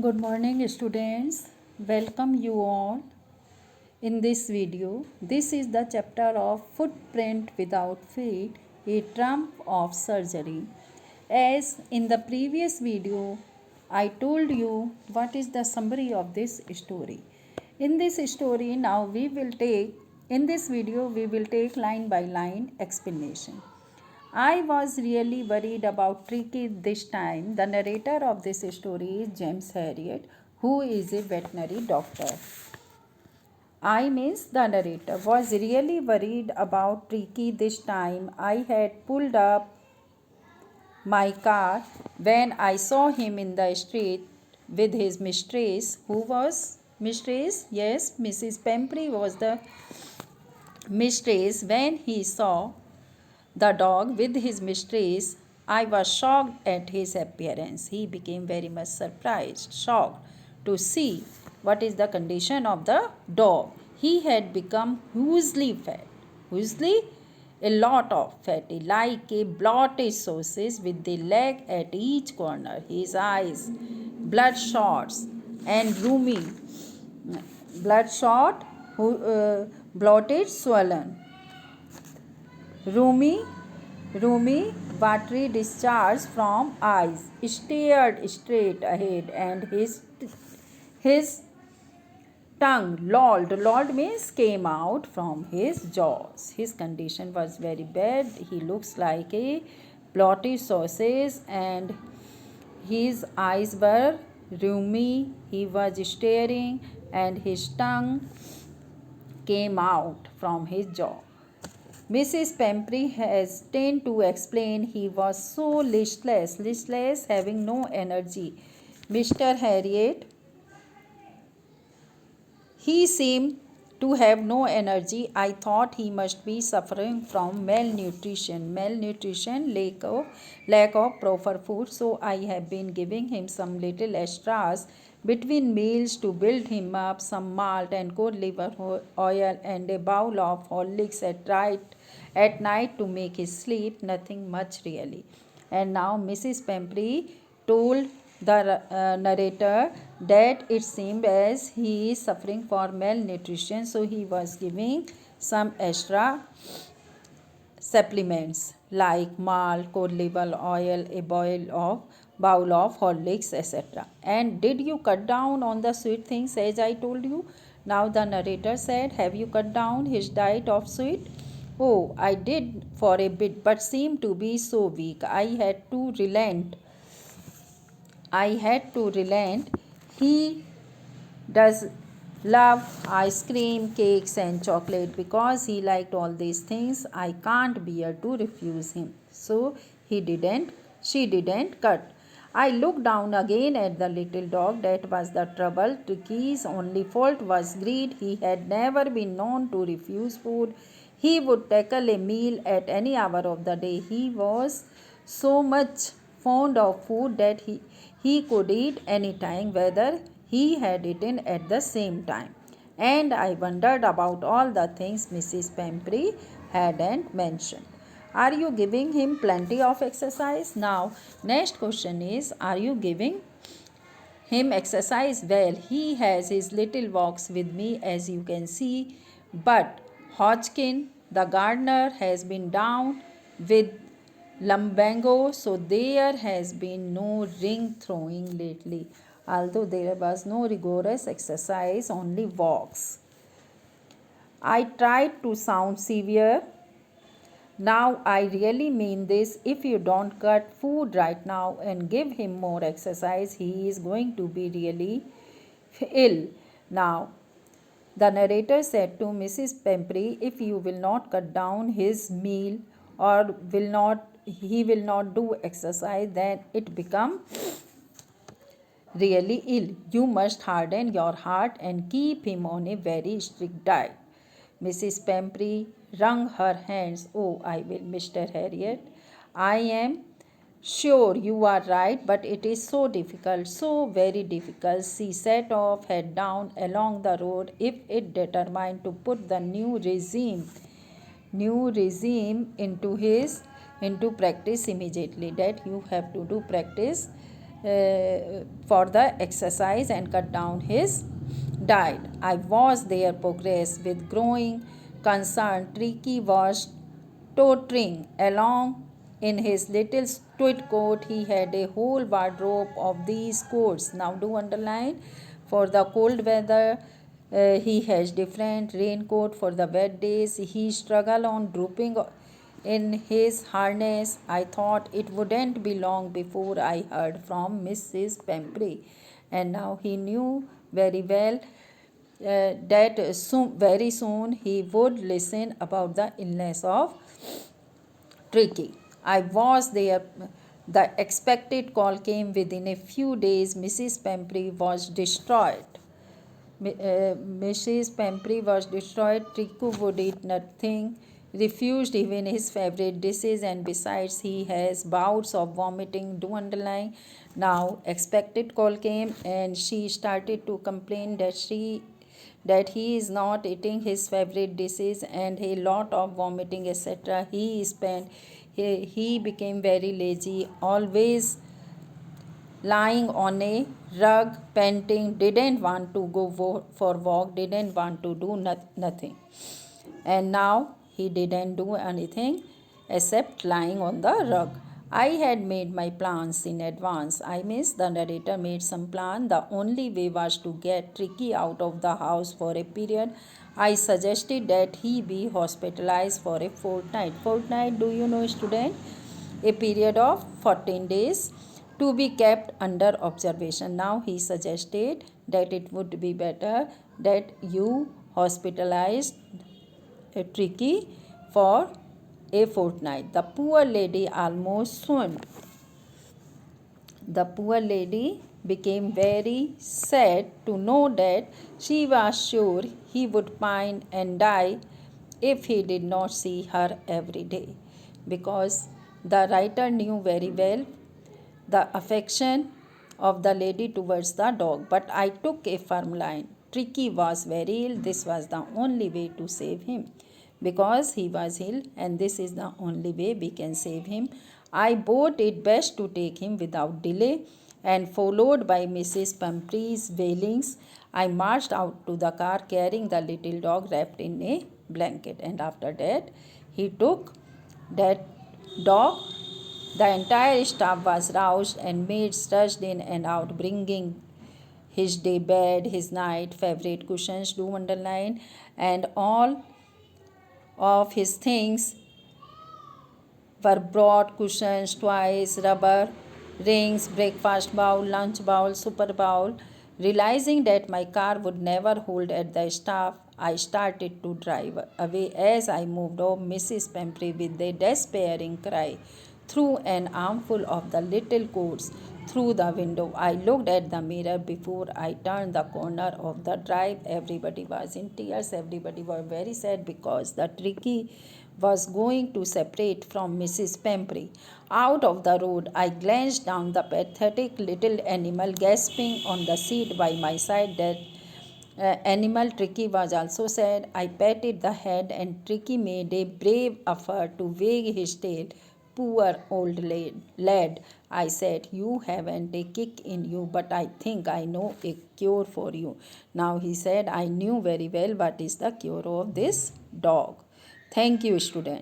Good morning, students. Welcome you all in this video. This is the chapter of Footprint Without Feet, a trump of surgery. As in the previous video, I told you what is the summary of this story. In this story, now in this video, we will take line by line explanation. I was really worried about Tricky this time. The narrator of this story is James Harriet, who is a veterinary doctor. I means the narrator was really worried about Tricky this time. I had pulled up my car when I saw him in the street with his mistress. Who was mistress? Yes, Mrs. Pemprey was the mistress. When he saw the dog with his mistress, I was shocked at his appearance. He became very much surprised, shocked to see what is the condition of the dog. He had become hugely fat. Hugely? A lot of fatty, like a blotted sausage with the leg at each corner. His eyes, bloodshot and roomy. Bloodshot, blotted, swollen. Roomy, watery discharge from eyes, stared straight ahead, and his tongue lolled. Lolled means came out from his jaws. His condition was very bad. He looks like a blotty sausage, and his eyes were roomy. He was staring, and his tongue came out from his jaw. Mrs. Pemprey hastened to explain he was so listless, having no energy. Mr. Harriet, he seemed to have no energy. I thought he must be suffering from malnutrition. Malnutrition, lack of proper food. So I have been giving him some little extras between meals to build him up, some malt and cod liver oil and a bowl of Horlicks at night to make his sleep. Nothing much really. And now Mrs. Pemprey told the narrator that it seemed as he is suffering for malnutrition, so he was giving some extra supplements like malt, cod liver oil, a bowl of Horlicks, etc. And did you cut down on the sweet things as I told you? Now the narrator said, have you cut down his diet of sweet? Oh, I did for a bit, but seemed to be so weak. I had to relent. He does love ice cream, cakes, and chocolate because he liked all these things. I can't bear to refuse him. So she didn't cut. I looked down again at the little dog. That was the trouble. Tricky's only fault was greed. He had never been known to refuse food. He would tackle a meal at any hour of the day. He was so much fond of food that he could eat any time, whether he had eaten at the same time. And I wondered about all the things Mrs. Pemprey hadn't mentioned. Are you giving him plenty of exercise? Now, next question is, are you giving him exercise? Well, he has his little walks with me, as you can see, but Hodgkin, the gardener, has been down with lumbago, so there has been no ring throwing lately. Although there was no rigorous exercise, only walks. I tried to sound severe. Now I really mean this. If you don't cut food right now and give him more exercise, he is going to be really ill. Now, the narrator said to Mrs. Pemprey, if you will not cut down his meal or he will not do exercise, then it become really ill. You must harden your heart and keep him on a very strict diet. Mrs. Pemprey wrung her hands. Oh, I will, Mr. Harriet. I am sure you are right, but it is so difficult, so very difficult. She set off, head down along the road, if it determined to put the new regime into practice immediately. That you have to do practice for the exercise and cut down his diet. I watched their progress with growing concern. Tricky was tottering along in his little tweed coat. He had a whole wardrobe of these coats. Now, do underline for the cold weather. He has different raincoat for the wet days. He struggled on drooping in his harness. I thought it wouldn't be long before I heard from Mrs. Pembry, and now he knew very well that very soon he would listen about the illness of Tricky. I was there. The expected call came within a few days. Mrs. Pembry was destroyed. Mrs. Pembry was destroyed. Triku would eat nothing, refused even his favorite dishes, and besides, he has bouts of vomiting. Do underline. Now, expected call came, and she started to complain that he is not eating his favorite dishes and a lot of vomiting, etc. He became very lazy, always lying on a rug, panting, didn't want to go for walk, didn't want to do nothing. And now he didn't do anything except lying on the rug. I had made my plans in advance. The narrator made some plan. The only way was to get Tricky out of the house for a period. I suggested that he be hospitalized for a fortnight. Fortnight, do you know, student? A period of 14 days to be kept under observation. Now he suggested that it would be better that you hospitalized Tricky for a fortnight. The poor lady almost swooned. The poor lady became very sad to know that she was sure he would pine and die if he did not see her every day, because the writer knew very well the affection of the lady towards the dog. But I took a firm line. Tricky was very ill. This was the only way to save him, because he was ill, and this is the only way we can save him. I bought it best to take him without delay, and followed by Mrs. Pumphrey's wailings, I marched out to the car carrying the little dog wrapped in a blanket. And after that, he took that dog. The entire staff was roused, and maids rushed in and out, bringing his day bed, his night favorite cushions, do underline, and all of his things were brought: cushions, toys, rubber rings, breakfast bowl, lunch bowl, super bowl. Realizing that my car would never hold at the staff, I started to drive away. As I moved off, Mrs. Pembry, with a despairing cry, threw an armful of the little coats through the window. I looked at the mirror before I turned the corner of the drive. Everybody was in tears. Everybody was very sad because the Tricky was going to separate from Mrs. Pembry. Out of the road, I glanced down the pathetic little animal gasping on the seat by my side. That animal Tricky was also sad. I patted the head, and Tricky made a brave effort to wag his tail. Poor old lad, I said, you haven't a kick in you, but I think I know a cure for you. Now he said, I knew very well what is the cure of this dog. Thank you, student.